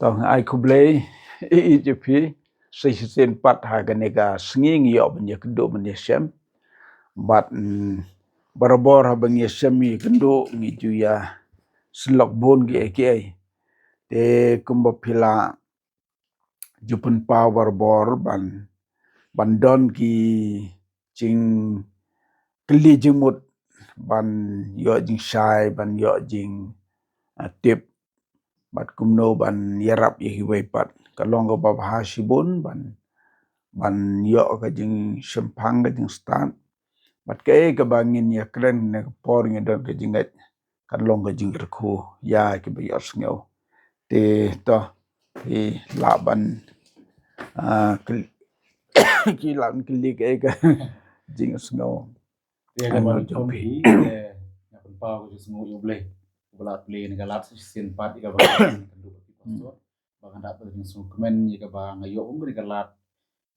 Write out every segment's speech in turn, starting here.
Tong ai kublai IGP sen pat haganega snging yo benya kendo benya syam bat barabor benya syami kendo ngitu ya slok bon ge te kumba pila jupen power bor ban don ki jing keli jemut ban yo jing shai ban yo jing tip bat kumno ban yarap ye pat kalong go babha shibun ban yo ka jing shempang ka jing stan bat ke bangin ya kren ne por nge don ka jingat kalong ka jing rku ya ke ba yos ngeu te to laban ki lan klik ka jing sngeu Dia gambar jompi ya penpau ke semua yo boleh belat play ni galat sin pat ka bang kendu ki pastor bang dapat dengan sukemen ya bang ayo umri galat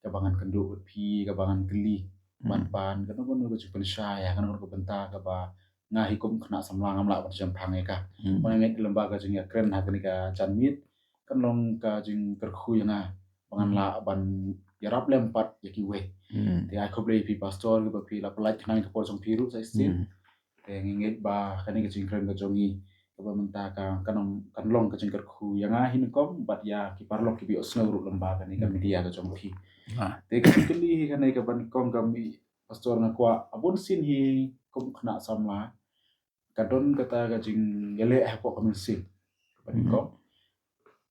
ka bangan kendu pi ka bangan keli pan kan ko no ko pensaya kan ko benta ka ba ngahi kum kena samlang amla macam pangai ka mengenai lembaga jing ya kren ha ka janmit kan long ka jing kerkhu yang bangan la ban yarap lempat ya kiwe thì ai không lấy pi pastor cái pi là pelaj nang ke por jong piru sai sin te ngingit ba kan ke jing kren ke jongi ke ba menta ka kan long ke jing khu yang hin kom bat ya ki parlok ki bi osno ru lembaga ni kan media ke jong pi te ke keli kan ke ban kom kami pastor na kwa abun sin hi kom khna samla kadon kata ke jing gele ko kamin sin ban kom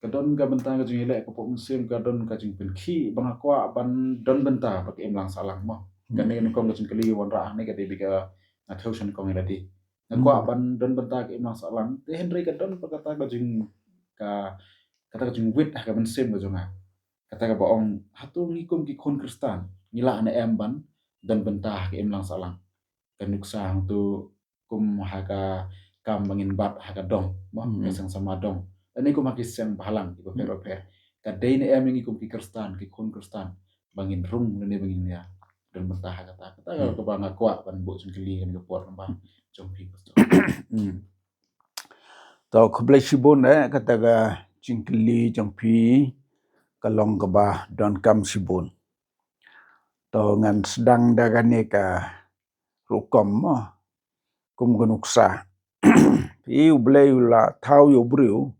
kadon ka benta ka jing ile ko po musim kadon ka jing penki bang akwa ban don benta pak em lang salang mo kan ne ko ka jing kali wan ra ne ka debi ka na thausan ko ngi ladi akwa ban don benta ka em lang salang te henry kadon pakata ka jing ka kata ka jing wit ka ban sem ka jonga kata ka baong hatu ngikum ki kon kristan ngila ane em ban don benta ka em lang salang kan nuksang tu kum ha ka kam bangin bat ha ka dong mo ka sang sama dong ani ko makis yang bahalang di pero kadai ne em ngi kum ki kristan ki kon kristan bangin rung ne bangin ya dan mentah kata ko bang akwa ban bo jing keli kan ko por bang jong pi pastor to kublai shibun kata ga jingkeli jongpi kalong ka ba don kam shibun to ngan sedang dagane ka rukom mo kum gunuksa pi ublai la thau yo briu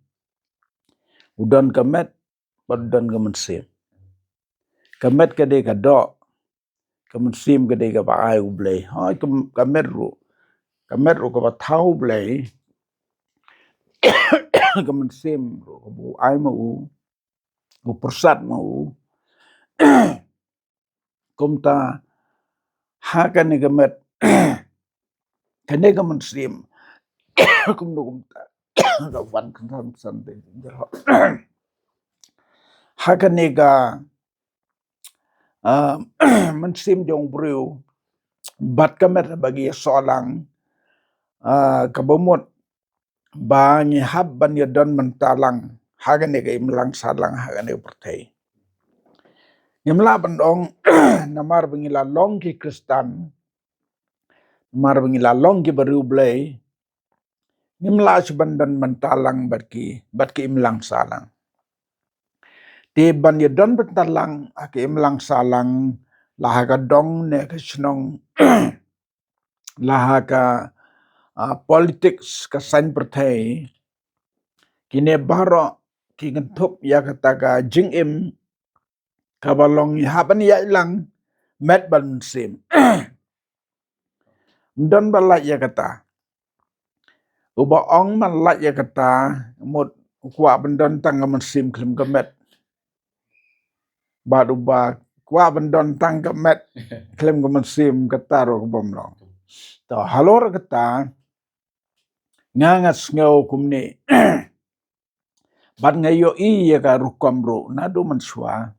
udan kamet badan kamensim kamet kade ka do kamensim kade ka ba ai ublai hai kamet ru ka ba thau blai kamensim ru ka bu ai ma u persat ma u kumta hakan ni kamet kane kamensim kum no kumta ka wan kan san de hakan ni ka mensim jong briu bat kamet bagi solang kabomot ba ni hab ban ya don mentalang hagan ni kay melang salang hagan ni pertai nyamla bandong namar bangila long ki kristan namar bangila long ki baru blai nyamla sebandan mentalang batki melang salang te ban ya don mentalang aki melang salang lahaga dong ne ka snong lahaga politics ka san pertai kine baro ki ngentup ya kataga jingim kabalong haban ya ilang met ban sim don balak ya kata uba ong man lak ya kata mut kwa bendon tang sim klim kemet bad uba kwa bendon tang kemet klim sim kata ro bomlong to halor kata ngangas ngau kumni bat ngayo I ya ka rukom ro na do man swa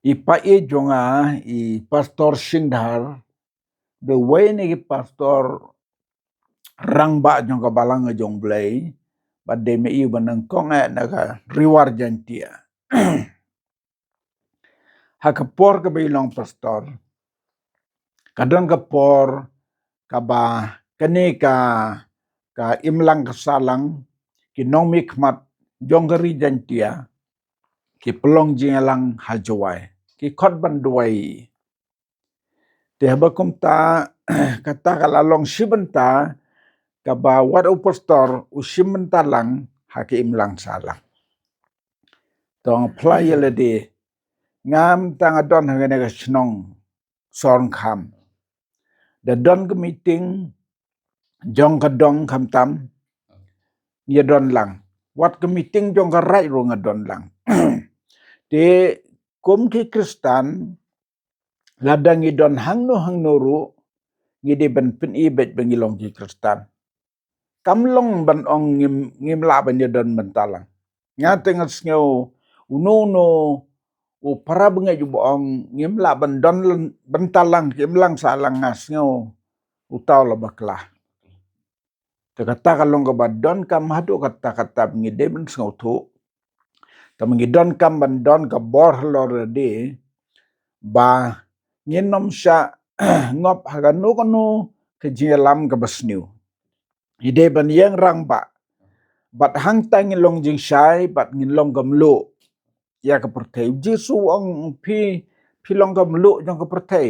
ipa jonga I pastor Singdhar the way ni pastor rangba jong ka balang jong blai bat de me I banang kong na ka reward jantia ha ka por ka bilong pastor kadang ka por ka ba kane ka imlang ka salang kinong mikmat jonggari jantia ki pelong jingalang hajawai ki khot banduai te habakum ta kata kalalong sibenta kaba wat upastor usimentalang hakim lang salang tong playa de ngam tang adon hangane ka snong sorn kham da don ka meeting jong ka dong kham tam ye don lang wat ka meeting jong ka rai ro ngadon lang te kum ki kristan ladang i don hang no ru ngide ban pen i bet bangilong ki kristan kamlong ban ong ngim la ban ye don bentalang nga tengas ngeu uno o para benga ju ong ngim la ban don bentalang kim lang salang ngas ngeu utaw la bakla te kata kalong ka badon kam hadu kata ngide ban ngeu tu tam ngidon kam ban don ka bor lor de ba nginom sya ngop haganu kanu ke jelam ke besniu ide ban yang rang ba bat hang tang long jing shai bat ngilong gamlo ya ke pertai jisu ong pi long gamlo jong ke pertai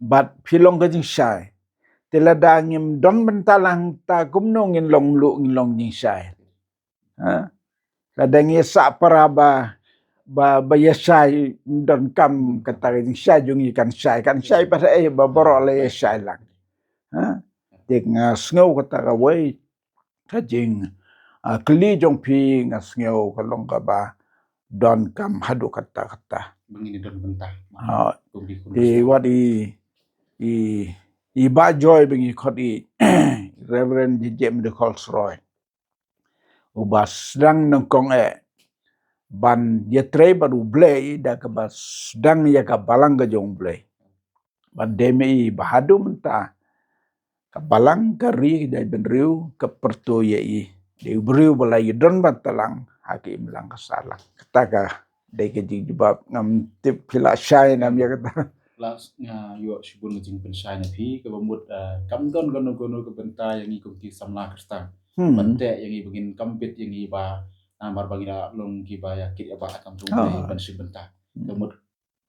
bat pi long ke jing shai telada ngim don bentalang ta kumno ngilong lu ngilong jing shai ha ladang yesa para ba yesai don kam kata jing shai jong ikan shai pada ba borole yesai lang ha dek ngasngau kata ka wei kajing kli jong pi ngasngau kalong ka ba don kam hadu kata Begini don bentah. di wadi i ba joy bengi khodi Reverend James de Colsroy ubas dang nongkong ban yetre baru blay da ka bas dang ya ka balang ga jong blay ban demi bahadu menta kabalang kari dai benriu ke perto ye de briu balai don batalang hakim lang kasalang kataga dai ke jibab ngam tip pila syai nam ya kata Las nga yo sibun jing pensai na pi ke bamut kam don gono ke benta yang ikum ti samla kristan bante yang i begin kampit yang i ba namar bagina long ki ba ya kit ba akam tung ban si benta bamut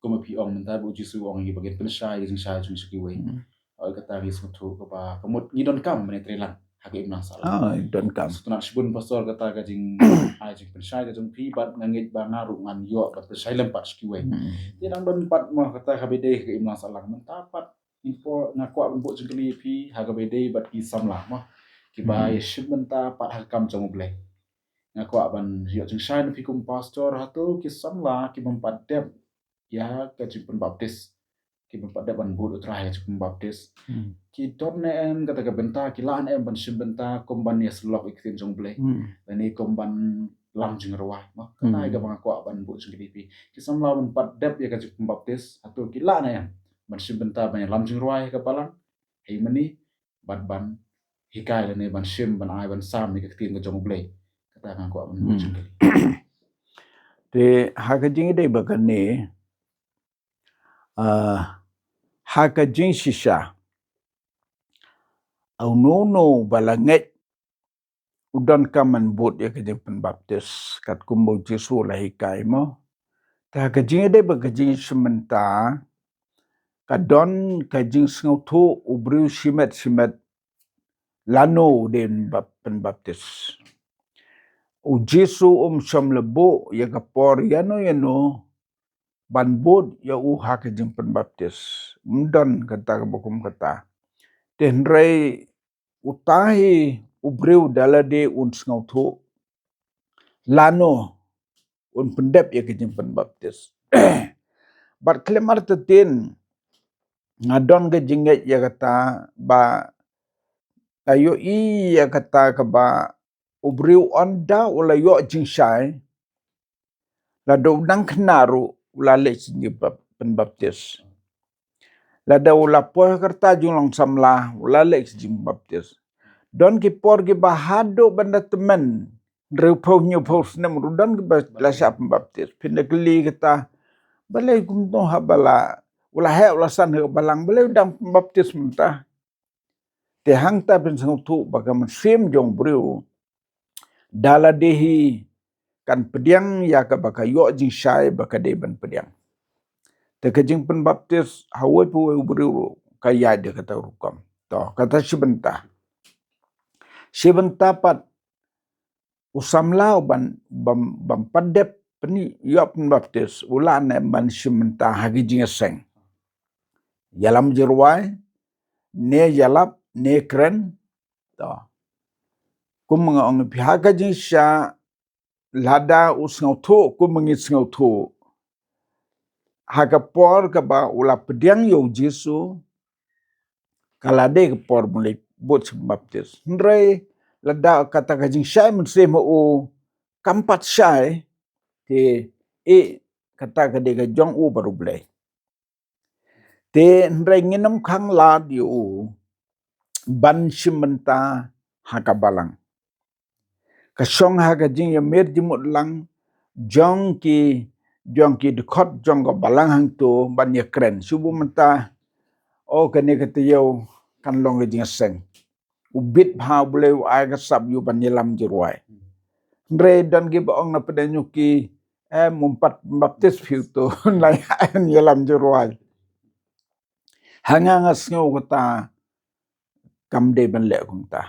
kuma pi ong menta bu jisu ong i begin pensai jing sai jing suki we kata ri sutu ke ba bamut ni don kam mene trelan hakim nang salah don kam sutuna sibun pastor kata ka jing ai jing pensai ka jong pi bat ngangit ba ngaru ngan yo bat pensai lempat suki we Tinang don pat mo kata kabede ke imlang salang mentapat info ngakwa bumbu jengkeli pi ha kabede bat ki samlah mo ki ba yeshib menta pat hakam jong ble ngakwa ban yo jeng shine pi kum pastor hatu ki samlah ki mempat dep ya ke jipun baptis ki mempat dep ban bud utra ya jipun baptis ki don ne em kata ka benta ki lan em ban shim benta kum ban yes lok ikin jong ble ni kum ban lam jeng ruah mo kana ga mangakwa ban bu jeng pi kisam lawan pat dep ya kajik pembaptis atau kila na yan ban sim benta ban lam jeng ruah ka palang hei mani ban hikai ne ban sim ban ai ban sam ni ka tin ka jong blay kata ngakwa ban bu jeng te hakajing dai bakane hakajing sisa au no balanget udon kaman bot ya kajing pembaptis kat kumbo Jesu lahi kai mo ta kajing dai bakajing sementa kadon kajing sngotu ubru simet lano den pembaptis u Jesu som lebo ya kapor yano ban bot ya u hakajing pembaptis mdon kata bokum kata tenrei utahi ubreu dalade un sngotu lano un pendep ya kajing pembaptis bat klemar tetin ngadon ke jinget ya kata ba ayo i ya kata ka ba ubriu onda ula yo jingsai la do nang knaru ula le pembaptis la da ula po kerta junglong samla ula le jing baptis don ki por ki bahado banda temen repo nyu pos nem rudan ki la sya pembaptis pinakli kita balai kumto habala ula he ula san he balang balai dang pembaptis mentah te hang ta ben sang tu bagaman sim jong brio dala dehi kan pediang ya ka baka yo jing syai baka de ban pediang te ka jing pen baptis hawe pu ubru kaya de kata rukam to kata sibenta pat usamlau ban padep peni yo pen baptis ulan ban sibenta hagi jing seng yalam jirwai ne yalap ne kren to kum mga ong pihaga jing sya lada usngau tho kum mengit sngau tho haga por ka ba ula pediang yo Jesu kalade ke por mulai bot baptis ndrei lada kata ka jing syai mun se mo o kampat syai te kata ka de ka jong u baru blai te ndrei nginam khang la di u ban simenta haka balang kasong haga jing ya mer jimut lang jong ki dekhot jong ko balang hang tu ban ya kren subu menta o kane katiyo kan long jing seng ubit bha bule ai ga sab yu ban yelam jirwai ndre dan gi baong na pedanyu ki mumpat baptis fiu tu lai an yelam jirwai hanga ngas ngau kata kam de ban le kumta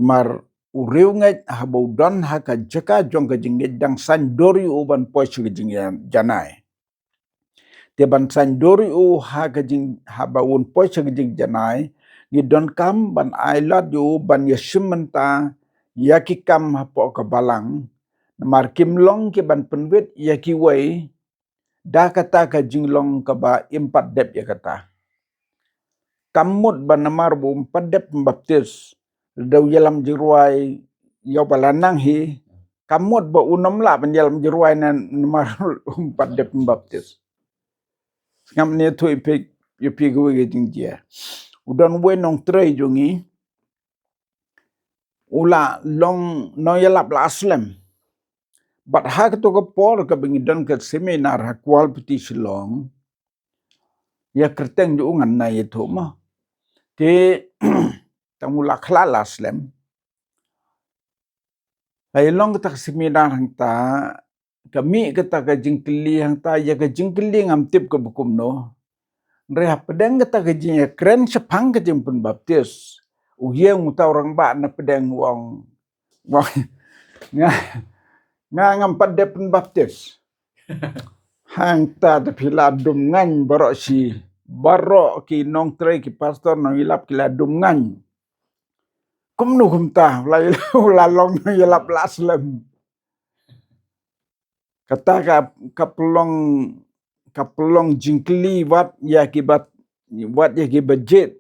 mar uriu ngai habau don haka jaka jong ka jing dang san dori u ban poisu ka jing janai te ban san dori u haka jing habaun poisu ka jing janai ni don kam ban ailat yu ban yashimenta yaki kam hapo ka balang mar kim long ke ban penwit yaki wei da kata ka jing long ka ba impat dep ya kata kamut ban namar bu impat dep baptis dau yalam jirwai yo balanang hi kamut ba unam la ban yalam jirwai nan namar impat dep baptis ngam ne tu ipik yupi gwe ge jing dia udon we nong trei jongi ula long no yalap la aslam but ha to ko por ka bingi don ka seminar ha kwal piti silong ya kerteng ju ngan na ye to ma te tamula khla la aslam ai long ka seminar hang ta kami kata ka jingkli hang ta ya ka jingkli ngam tip ka bukum no Reha pedang kata ka jing kren sepang ka jing pun baptis uyeng uta orang ba na pedang wong nga ngampat de pun baptis hang ta de pila dum ngan baro si baro ki nong tre ki pastor nong ilap ki la dum ngan kum nu kum ta la long nong ilap laslam kata kapelong jingkli wat ya kibat wat ya kibajet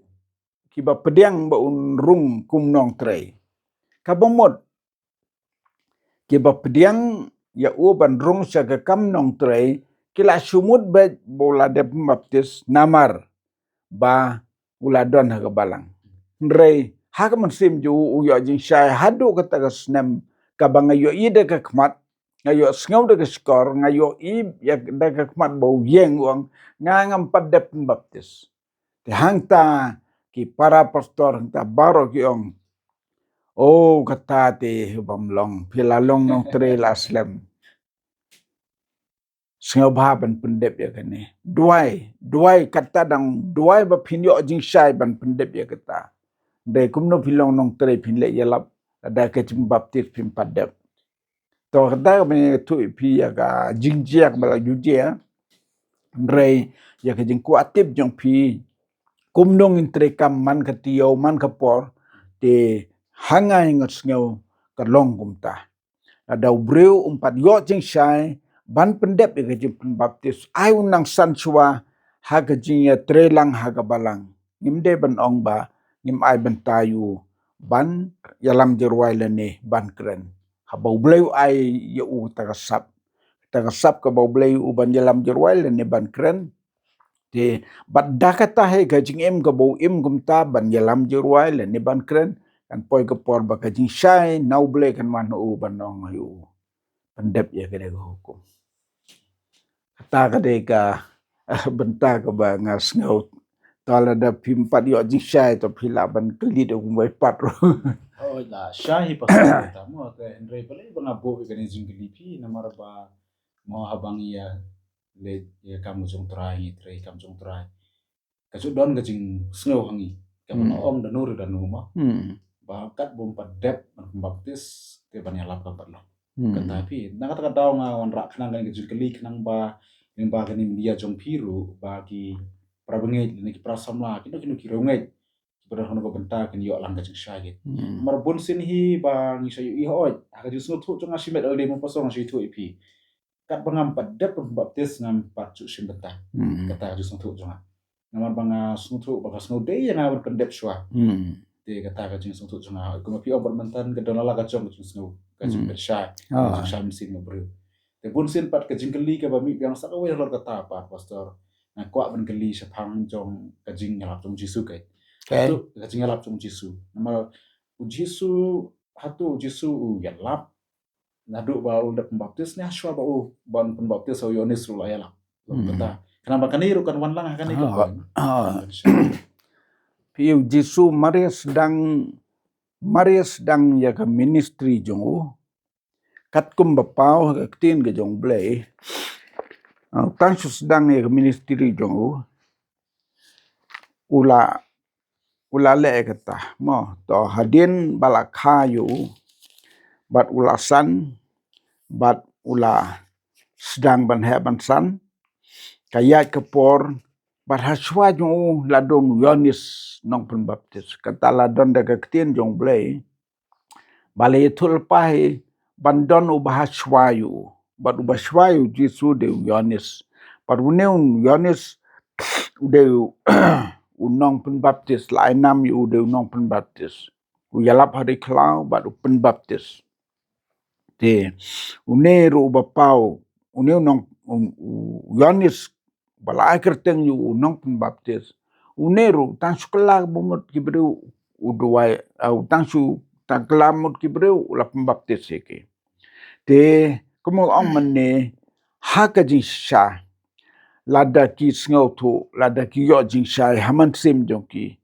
kiba pedang ba unrung kum nong tre kabomot kiba pedang ya u ban rung sa ka kam nong tre kila sumut ba bola de baptis namar ba uladon ha balang ndrei ha ka sim ju u yo jing syai hadu kata ka snem ka bangayo ide ka khmat ngayo sngau de skor ngayo I ya da ka khmat bo yeng wang ngam pat de baptis te hang ta ki para pastor ta baro ki ong oh kata te bamlong pilalong nong tre laslam sngau ba ban pendep ya kane duai kata dang duai ba pinyo jing syai ban pendep ya kata de kumno pilong nong tre pinle yalap ada ke baptis pin padep to kata me tu pi ya ka jingjiak bala jujia rei ya ke jing kuatip jong pi kumnong intre kam man ka tio man ka por te hangai ngot ngau ka long kumta ada breu umpat yo jing syai ban pendep ya ke jing baptis ai unang san chua ha ka jing ya trelang ha ka balang ngimde ban ong ba ngim ai ban tayu ban yalam jirwai lene ban kren habau bleu ai ya u tagasap ka bau bleu u ban yalam jirwai lene ban kren te badda kata he ka jing em ka bau im gumta ban yalam jirwai lene ban kren kan poi ka por ba ka jing syai nau ble kan man u ban ong yu pendep ya ka de hukum kata ka de ka benta ka ba ngas ngau tala da pimpat yo jing syai to pila ban kli de umbai pat ro Oh la Syahi pasal tamu ke Andre pale bangabo ke ni jinggilipi namar ba mo habang ya le ya kamu jong trai kamu jong trai kacu don ka jing snow hangi ka om da nur da numa ba kat bom padep baptis te ban yalap ka patlo ka tapi na kata daw nga wan rak nang ka jingkili nang ba ning ba ka ni dia jong piru ba ki prabengai ni ki prasamla ki no ki rongai pada hono ko benta kan yo lang ka jing syagit mar bon sin hi ba ngi sayu i hoy ka jing snow tu jong asimet al de mo pasong si tu ipi kat bangam padep baptis ngam pacu sim benta kata jing snow tu jong namar banga snow banga snow day yang awal pendep shwa te kata ka jing snow tu jong ko ma pi obor mentan ka donala ka jong jing snow ka jing bershay jing sham sin mo bro te bon sin pat ka jing keli ka ba mi yang sa we lor kata pa pastor na kwa ban keli sa phang jong ka jing nyalap jong jisu kai hatu ka jing nyalap jong jisu nama jisu hatu jisu yalap nadu ba ul pembaptis ni aswa ba ban pembaptis o yonis rula yalap kata kenapa kan iru kan wan lang kan ikut piu jisu Maria sedang ya ke ministry jong kat kum bapau ke tin ke jong blai tan su sedang ya ke ministry jong ula le kata mo to hadin balakha yu bat ulasan bat ula sedang ban he ban san kayat kepor bat haswa jong ladong yonis nong pen baptis kata ladon da ketin jong blai balai tul pai bandon ubah haswayu bat ubah haswayu jisu de yonis bat uneun yonis ude unong pen baptis lai nam yu ude unong pen baptis uyalap hari klau bat pen baptis te uneru bapau unong yonis balai kerteng yu unong pen baptis uneru tan sekolah bumut kibru uduai tan su tan kelamut kibru ula pen baptis seke te komo ong mene haka jisha lada ki sngau tu lada ki yo jing shai haman sim jongki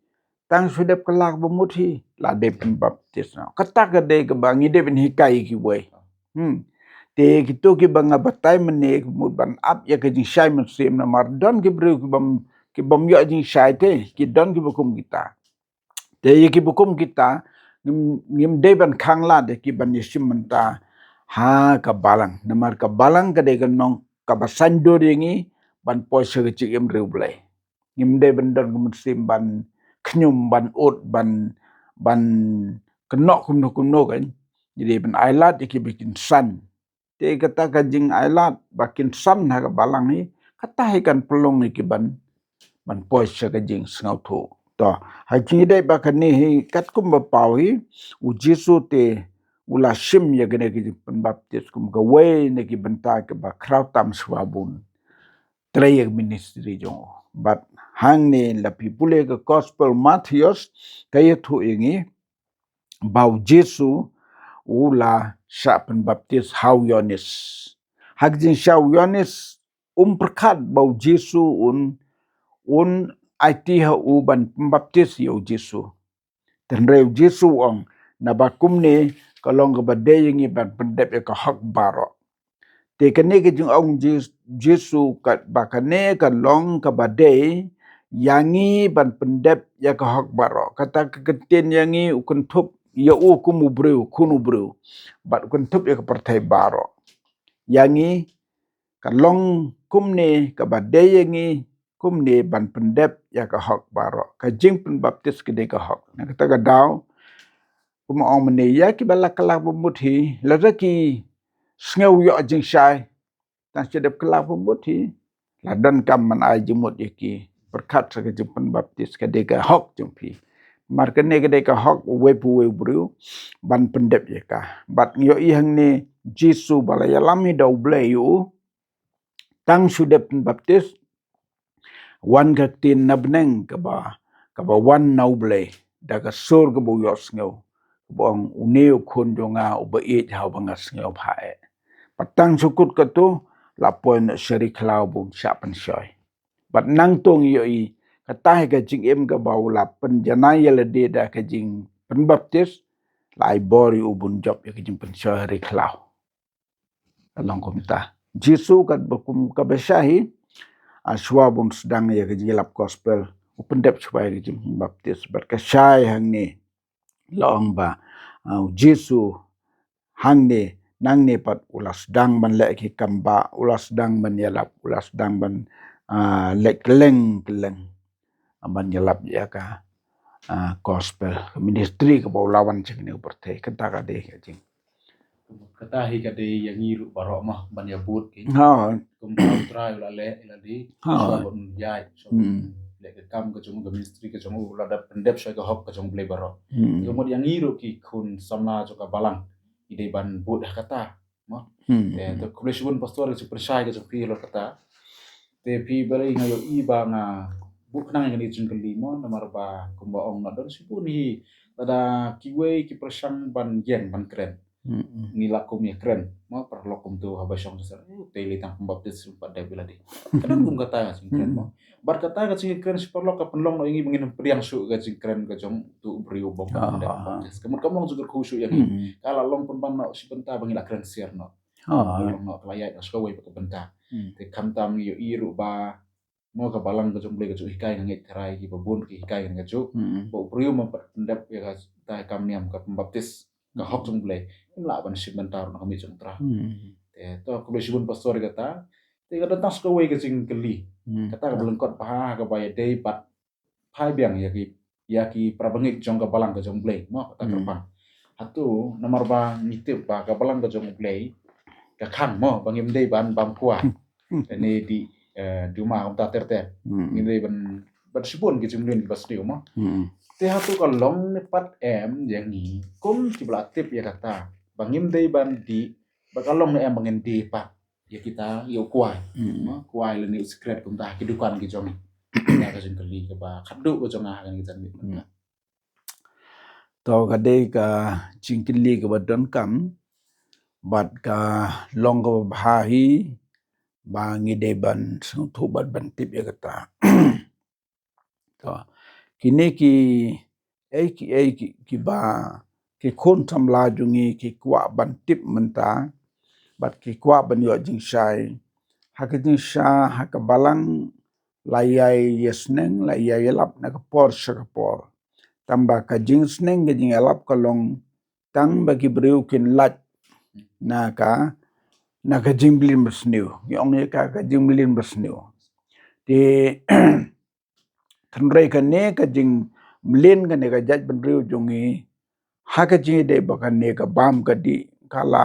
tang sudep kelak bemuthi lade pen baptis na kata kade ke bangi de ben hikai ki we te kitu ki banga batai mene mut ban ap ya ke jing shai men sim na mardon ki bru ki bam yo jing shai te ki don ki bukum kita te ye ki bukum kita ngim de ban khang la de ki ban yesim menta ha ka balang namar ka balang kade ke nong ka basandur yengi ban poise ke cik em reu blai ngim de bendon kumsim ban knyum ban ot ban kenok kuno kan jadi ban ailat iki bikin san te kata ka jing ailat bakin san ha ka balang ni kata ikan pelong iki ban poise ke jing sngau thu to ha jing de ba kan ni kat kum ba pau hi u jisu te ula sim ya gene ki pembaptis kum ga we ne ki benta ke ba krautam swabun trayek ministry jong but hang ne la pipule ke gospel Matthias kaya thu ingi bau Jesu ula sya pembaptis hau Yonis hagjin syau Yonis perkat bau Jesu un IT ha uban pembaptis yo Jesu tenreu Jesu ong nabakum ne kalong ke badai ingi ban pendep ke hak baro te kene ke jung ong Jesu kat bakane kan long ka badai yangi ban pendep ya ka hak baro kata keten yangi ukun thup ya u kumu breu kunu breu bat ukun thup ya ka partai baro yangi kan long kumne ka badai yangi kumne ban pendep ya ka hak baro ka jing pen baptis ke de ka hak na kata ka daw kuma ong mene ya ki bala kala bumuthi lazaki sngau yo jing shai tan sedep kelap pembuti ladan kam man ai jemut yaki berkat sa kejupan baptis kadeka hok jumpi mar kene kadeka hok we bru ban pendep yaka bat yo i hang ne Jesu balaya lami dau bleyu tang sudep baptis wan ka tin nabneng ka ba wan nau ble daga sur ka bu yos ngau bong uneu khun jonga uba it ha bangas ngau phae patang sukut ka tu lapon syari klau bum syapan syoy bat nang tong yo i katah ka jing em ka bau lapen janai le de da ka jing penbaptis lai bori ubun job ya kijim pensyo hari klau along komita Jisu kat bekum kabeshahi aswabun sedang ya kijilap gospel upendep supaya kijim baptis berkesai hang ni long ba Jisu hang ni nang ni pat ulas dang ban lek ki kamba ulas dang ban yalap ulas dang ban lek keleng ban yalap ya ka gospel ministry ke baulawan cing ni upertai kata kade kijim kata hi kade yang iru barok mah ban ya but ki ha kumpau trai ula le ila di Ha. so bon yai so le ke kam ke jong ministry ke jong ula da pendep so ke hop ke jong ble barok kemudian yang iru ki kun samna jo ka balang ide ban but kata to kulesun pastor ke persai ke jong pi lo kata te pi bale ngayo iba nga bu nang yang ni jong kelimo nomor ba kumba ong na don sipuni tada kiwe ki persang ban yen ban keren ngilakum ya keren mo perlokum tu habasong besar teli tang pembaptis sempat dia bila di kan kum kata sing keren mo bar kata ka sing keren perlok ka penlong no ingi mengin priang su ka sing keren ka jong tu beriu bom pembaptis kemun kamu juga khusyuk yang kala long pun bang no si benta bangila keren siar no long no kelaya no ska wei ka benta te kam tam yo iru ba mo ka balang ka jong ble ka ju hikai ngit terai ki babun ki hikai ka ju bo beriu mo pendap ya ka ta kam niam ka pembaptis ka hok jong ble la ban sebentar na kami jong tra te to ko sibun pastor kata te ka datang ska wei ka sing keli kata ka belengkot pa ka baya dei pat pai biang ya ki prabangik jong ka balang ka jong ble mo kata kerpan hatu nomor ba nitip ba ka balang ka jong ble ka khang mo bangim dei ban bam kwa ne di duma om ta ter ni dei ban sibun ki jong len ki bas mo te hatu ka long ne pat yang ni kum ki tip ya kata bangim dei ban di bakalong na bangin di pa ya kita yo kuai kuai le ni secret kum ta ki dukan ki jong ya ka jong kali ka ba khadu ko jong kan ki jan to kade ka cingkili ka badon kam bat ka long ka bahi bangi deban sung thu bat ban tip ya kata to kini ki ba ki khon tham la jungi ki kwa ban tip menta bat ki kwa ban yo jing shai ha ka jing sha ha ka balang layai yesneng layai lap na ka por sha ka por tamba ka jing sneng ka jing lap ka long tang ba ki breu kin lat na ka jing blin bersniu yong ye ka jing blin bersniu ti thanrei ka ne ka jing mlin ka ne ka jaj ban breu jungi ha ka jing de ba ka ne ka bam ka di kala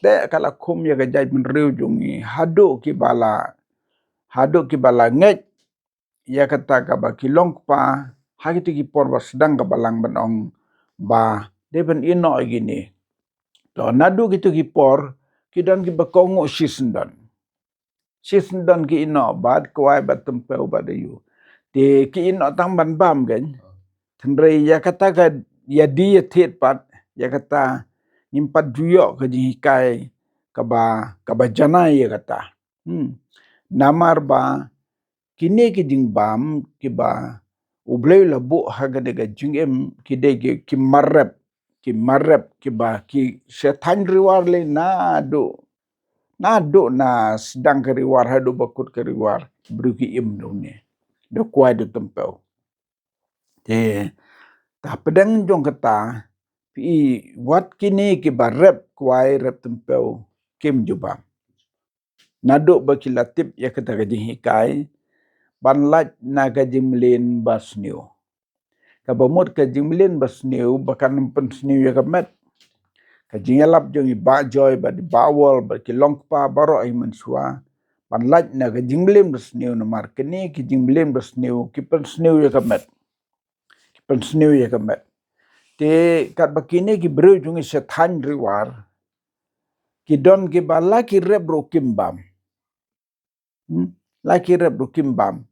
te kala kum ya ka jaj ban breu jungi hado ki bala nget ya kata ka ba kilong pa ha ki por ba sedang ka balang banong ba de ban ino gini to nadu gitu ki por ki dan ki bakongo sisndan ki ino bad kwai ba tempeu ba dayu te ki ino tang ban bam gan thendrei ya kata ka ya di thet pat ya kata impat juyo ka jikai ka ba janai ya kata namar ba kini ki jing bam ki ba ublei labu haga de jingem ki de ki marrep ki ba ki setan riwar le nado na sedang ke riwar hado bakut ke riwar beruki im dong ne do kuai do tempel te ta pedang jong kata pi wat kini ki ba rep kuai rep tempel kim juba nado baki latip ya kata gajing hikai ban lat na gajing mlin basnio kabamut ka jimlin basniu bakan pensniu ya kamet ka jingalap jong ba joy ba di bawol ba ki longpa baro ai mensua ban laj na ka jimlin basniu na markeni ki jimlin basniu ki pensniu ya kamet te kat bakini ki bru jong setan riwar ki don ki bala ki rebro kimbam laki rebro kimbam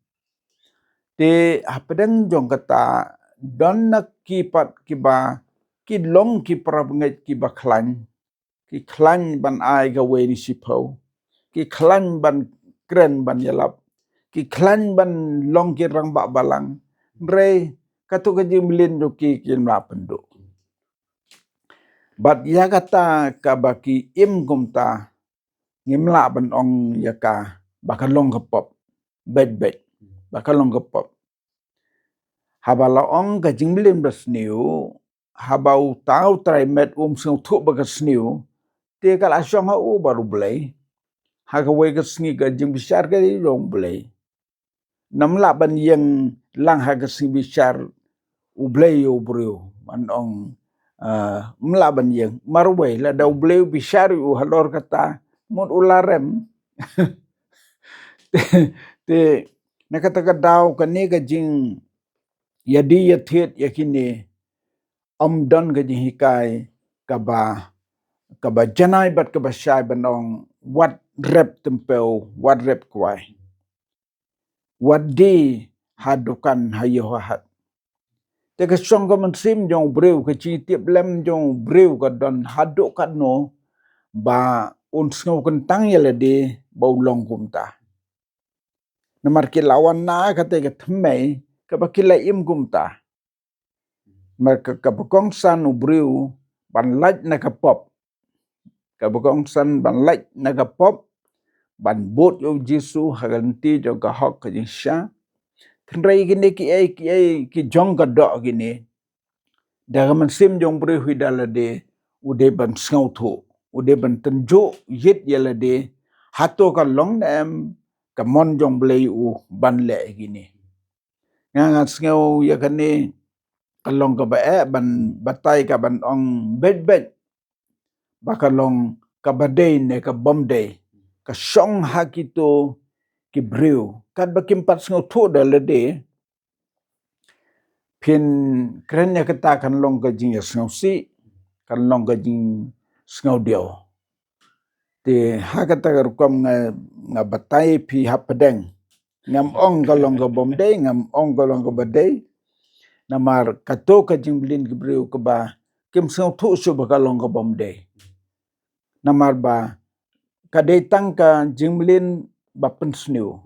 te apedang jong kata don nak kipat kiba ki long ki prabnget ki baklan ki klan ban ai ga we ni sipo ki klan ban kren ban yalap ki klan ban long ki rang ba balang re katu ka jimlin do ki mla pendo Bat ya kata ka baki im gumta ngimla ban ong yaka bakalong kapop bet bakalong kapop habala ong ka jingblin basniu habau tau trai met sing thu bakasniu te kala syong ha u baru belai ha ka we ka sngi ka jing besar ka long belai namla ban yang lang ha ka sing besar u belai u brio man ong melaban yang marway la daw bleu bishari u halor kata mon ularem te nakata ka daw kani ka jing yadi yathet yakini don ka jing hikai ka ba janai bat ka ba shai banong wat rep tempeu wat rep kwai wat di hadukan hayohat te ka song ka man sim jong breu ka chi tiep lem jong breu ka don haduk ka no ba unsngau kentang yala de bau long kumta namar ki lawan na kate ka thmei ka bakila im kumta mar ka bakong san ubriu ban laj na ka pop ka bakong san ban laj na ka pop ban bot yo jisu haganti jo ka hok ka jinsha threi gine ki jong ka do gine daga man sim jong briu hidala de ude ban sngau tho ude ban tenjo yit yala de hato ka long nem ka mon jong blei u ban le gini nga sngau ya kane kalong ka ba ban batai ka ban ong bet bakalong ka badai ne ka bomday ka song hakito ki breu kat bakim pat sngau tho dala de pin kren ya kata kan long ka jing ya sngau si kan long ka jing sngau dio te hakata rukom nga batai pi hapadeng ngam ong galong ka bomday ngam ong galong ka badai namar kato ka jingblin gibreu ka ba kim sngau thu su ba galong ka bomday namar ba kadai tang ka jingblin ba pensniu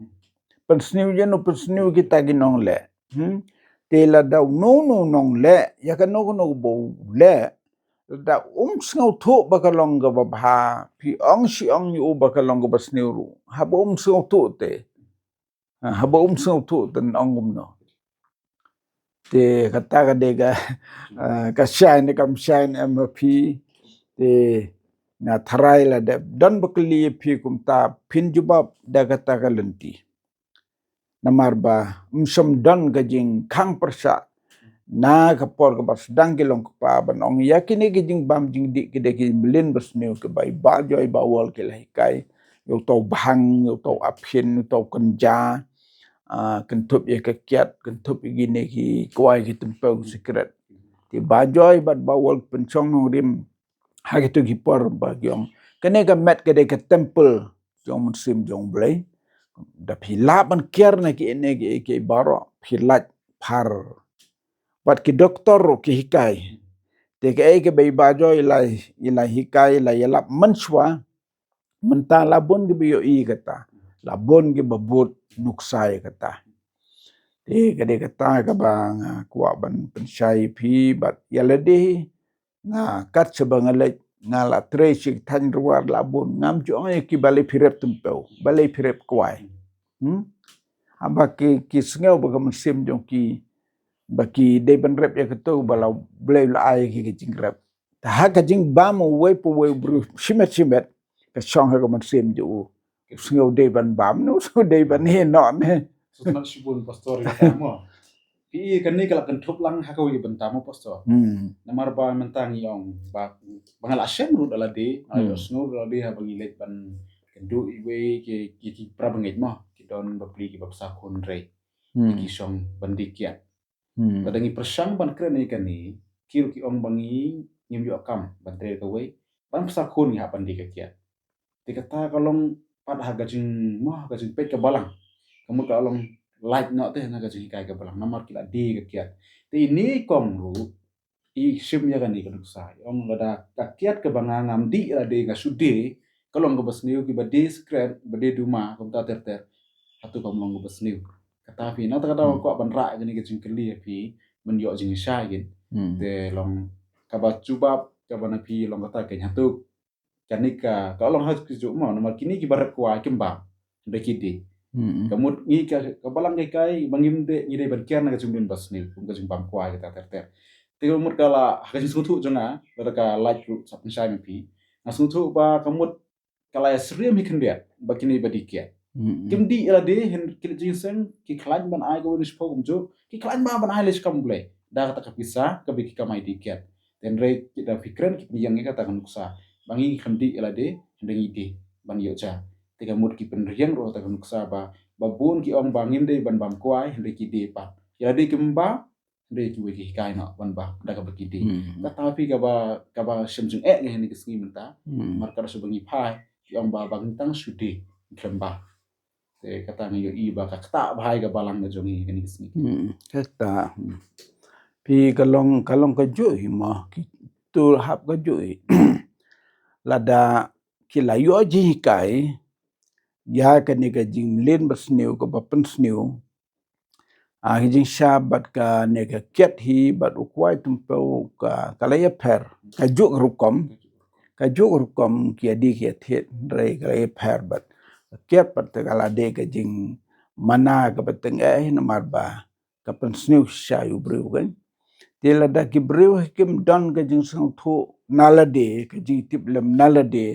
yen pensniu kita ginong le te la daw no nong le ya ka no bo le da sngau thu ba galong ka ba bha pi ong si ong yu ba galong ka basniu ru ha ba sngau thu te ha ba sngau thu ten ong no te kata ka de ka shine kam shine mp te na tharai la de don bakli phi kumta phin jubab da kata ka lenti namar ba som don ka jing khang persa na ka por ka bas dang kilong pa ban ong yakini ki jing bam jing di ki de ki blin bas new ke bai ba joy ba wal ke lai kai yo to bhang yo to aphin yo to kanja kan thup ye ka kiat kan thup gi ne ki kwai ki tempau secret ti ba joy bat ba wal penchong no rim ha ki tu ki por ba gyong kane ka met ke de ka temple jong sim jong blai da phila ban kier na ki ne ki baro philat phar wat ki doktor ki hikai te ke bai ba joy ilai hikai la yalap manswa menta labon gi bio i kata labon gi babut nuksai kata te kade kata ka bang kwa ban pensyai phi bat yalade nga kat sebangalek nga la tresi than ruar labon ngam jo ki bale phirep tumpeu bale phirep kwai aba ki sngeu ba sim jong ki baki de ban rep ya ketu balau blai la ai ki jing rep ta ha ka jing ba mo we pu we bru shimet ka song ha ka sim ju sngeu de ban bam no so de ban he no ne Susna shibun pastor kita mo. Pi kani kala kan thup lang ha ka wi ban tamo pastor. Namar ba mentang yong ba bangal asem ru dala de ayo sngeu dala de ha bangi let ban kendu iwe ki prabangit mo ki don ba pli ki ba sa khon re ki song bandikia badangi persang ban kren kani kiru ki ong bangi nyim yo akam ban tre ka we ban sa khon ya ban dikia ti kata kalong pad ha gajing mo gajing pet ka balang kamu kalong like no te na gajing kai ka balang namar kila di ka kiat ti ni kong ru i sim ya kan ni kan sai ong lada ka kiat ka bangangam di la de ga sude kalong ka basniu ki bade secret bade duma kum ta ter hatu kam long ka basniu kata pi na ta kata ko ban ra gani ka jing kli pi men yo jing sha gin te long ka ba chuba bana pi long kata ke nyatu kanika kalau long has kisu mo nomor kini ki barat kuai kembang de kidi kamut ngi ka balang kai bangim de ngi de berkian na kasumbin basni kum kasumbang kuai kita ter te kamut kala hakin sutu jonga ka like sapun sai pi na sutu ba kamut kala srim hikin dia bakini badikia kim di ila de hen kil jinseng ki klan ban ai go nis pogum jo ki klan ba ban ai les kam ble da kata kapisa ka biki kamai dikiat den re kita fikran ki yang kata kan nuksa bangi khandi ila de hendengi de ban yo cha te kamut ki pen riang ro ta kan nuksa ba babun ki ong bangin de ban bam kwai hende ki de pa ila de kimba hende ki we ki kai no ban ba da ka baki de tapi ka ba shimjung nge hen ki sngi menta markar so bangi phai ki ong ba bang tang sude kemba te kata ngi yo i ba ka ta bhai ga balang ga jongi ni kisni kata pi kalong ka jo ma ki tu hap ka jo lada ki la yo ji kai ya ka ni ka jing len basneu ka bapen sneu a jing sabat ka ne ka ket hi bat ukwai tumpo ka kalaya per ka jo rukom ki adi ki thet re ka per bat ket pat kala de ka jing mana ka pateng namar ba ka pen sneu sha yu bru kan tela da ki bru kim don ka jing sang thu nalade ka jing tip lem nalade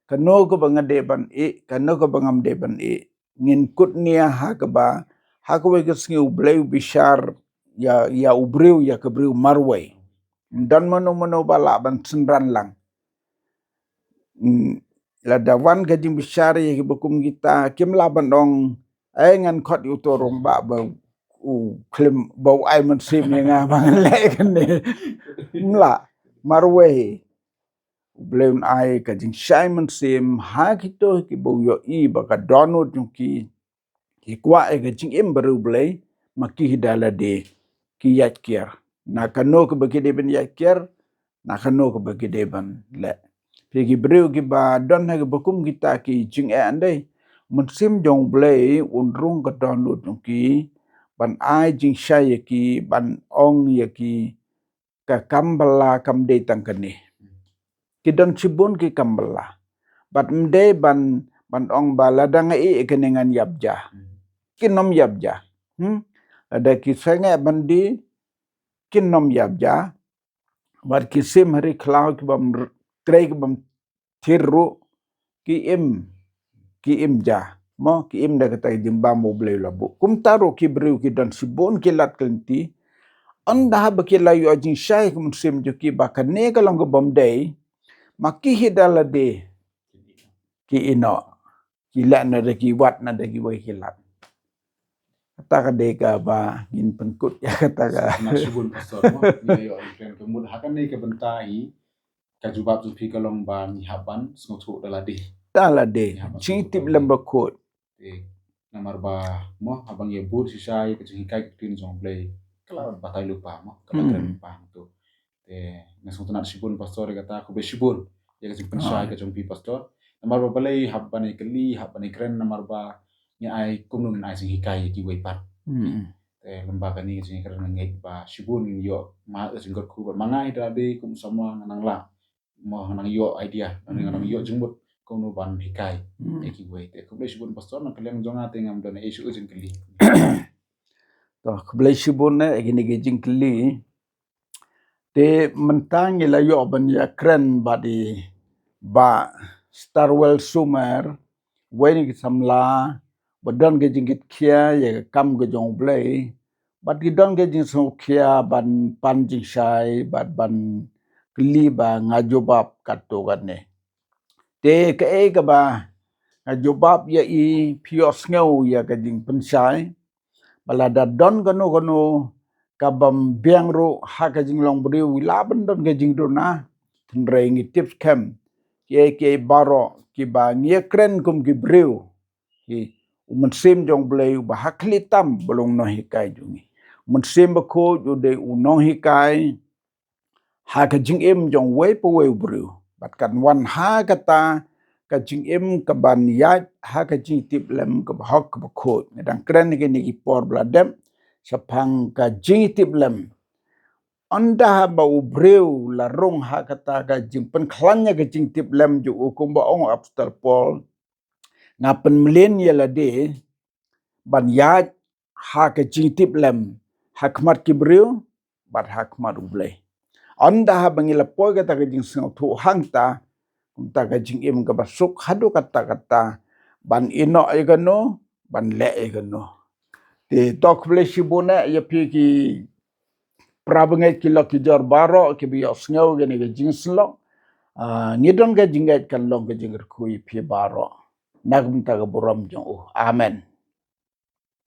ka no ka bangade ban ka no ka bangam de ban ngin kutnia ha ka ba ha ka we ka sneu bleu bishar ya ubreu ya ka breu marwai dan mano bala ban senran lang la dawan ka jing bishar ya ki bukum kita kim la ban dong ngan khot yu torong ba klim bau ai man sim nga bang le kan ne mla marwe bleun ai ka jing simon sim ha ki to ki bo yo i ba ka donut ki kwa e ka jing im baru ble ma ki hidala de ki yat kier na ka no ka bagi de ben yat kier na ka no ka bagi de ban le pi ki breu ki ba don ha ka bakum kita ki jing e ande mun sim jong ble unrung ka donut ki ban ai jing shay ki ban ong ya ki ka kambala kam de tang kani ki don chibun ki kambala bat mde ban ong bala dang kenengan yabja kinom yabja ada ki senge bandi kinom yabja bat ki sim hari khlau ki bam trei ki bam thiru ki im ja mo ki im da kata jimba mo ble labu kum taro ki breu ki dan sibon ki lat kanti anda ba ki la yo jing shay kum sim jo ki ba kane ka long bom dei maki hidala de ki ino ki la na de ki wat na de ki we ki lat kata ka de ka ba ngin penkut ya kata ka na subun pastor mo ni yo ikren kemud hakan ni ke bentai ka jubab tu pi kalong ba ni haban sngotu dala de tala de ching tip lamba khot namar ba mo abang ye bur sisai ke jing kai tin jong play kala batai lupa mo kala keren pa tu ngasung tunat sibun pastor kata aku be sibun ya ke jing pensai ke jong pi pastor namar ba balai habane keli habane keren namar ba ni ai kumnung ai sing hikai ki wei pat lembaga ni jing keren ngai ba sibun yo ma jing got ku mangai da de kum sama nang la mo nang yo idea nang yo jengmut kono ban hikai eki wei te kuble sibun pastor nang keleng jonga te ngam don isu ujin keli to kuble sibun ne gini ge jing keli te mentang la yo ban ya kren badi ba starwell sumer weni ki samla badon ge jing kit khia ye kam ge jong ble bat gi don ge jing so khia ban pan jing shai ban keli ba ngajobab kato ganne te ka ba jobab ya i pios ngau ya ka jing pensai balada don gano kabam biang ro ha ka jing long bri wila ban don ka jing dona tendre ngi tips kem ke baro ki ba ngie kren kum ki breu ki umun sim jong blei ba hakli tam bolong no hikai jungi mun sim ba ko ju de unong hikai ha ka jing em jong wei po wei breu bat kan wan ha kata ka jing em ka ban ya ha ka jing tip lem ka hok ka khot dang kren ke ni por bladem sapang ka jing tip lem anda ba ubreu la rong ha kata ga jing pen klannya ga jing tip lem ju ukum ba ong apostol Paul ngapen melen ya la de ban ya ha ka jing tip lem hakmat kibreu bat hakmat uble anda ha bangila poi kata ga jing sing thu hangta kumta ga jing im ga basuk hadu kata ban ino egano ban le egano te tok ble shibona ya pi ki prabangai kilo ki jor baro ki bi osngau gene ga jingslong ngidon ga jingat kan long ga jingir kui pi baro nagum ta ga buram jong amen